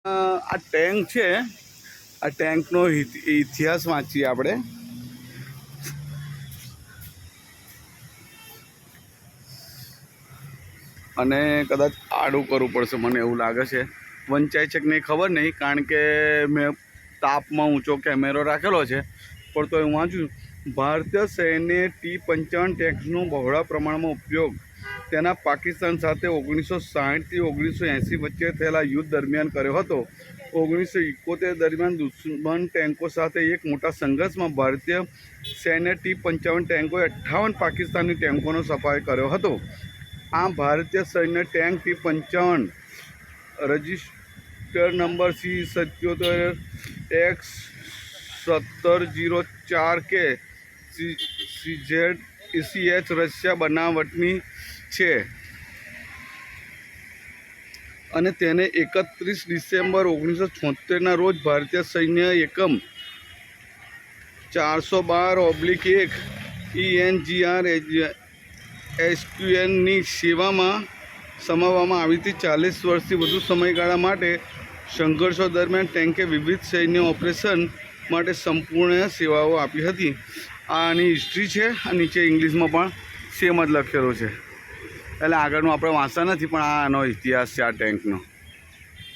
આ ટેન્ક છે, આ ટેન્કનો ઇતિહાસ વાંચીએ આપણે. અને કદાચ આડું કરવું પડશે, મને એવું લાગે છે. વંચાય છે કે નહીં ખબર નહીં, કારણ કે મેં તાપમાં ઊંચો કેમેરો રાખેલો છે. પણ તો હું વાંચું, ભારતીય સૈન્યએ T-55 ટેન્ક્સનો બહોળા પ્રમાણમાં ઉપયોગ તેના પાકિસ્તાન સાથે 1960થી 1980 વચ્ચે થયેલા યુદ્ધ દરમિયાન કર્યો હતો. 1971 દરમિયાન દુશ્મન ટેન્કો સાથે એક મોટા સંઘર્ષમાં ભારતીય સૈન્ય T-55 ટેન્કોએ 58 પાકિસ્તાની ટેન્કોનો સફાયો કર્યો હતો. આ ભારતીય સૈન્ય tank T-55 register number C-77X1704K CZ Russia બનાવટની છે અને તેને 31 ડિસેમ્બર 1976ના રોજ ભારતીય સૈન્ય એકમ 412/1 ENGR SQNની સેવામાં સમાવવામાં આવી હતી. 40 વર્ષથી વધુ સમયગાળા માટે સંઘર્ષો દરમિયાન ટેન્કે વિવિધ સૈન્ય ઓપરેશન માટે સંપૂર્ણ સેવાઓ આપી હતી. આની હિસ્ટ્રી છે, આ નીચે ઇંગ્લિશમાં પણ સેમ જ લખેલો છે. એટલે આગળનું આપણે વાંચતા નથી, પણ આનો ઇતિહાસ છે આ ટેન્કનો.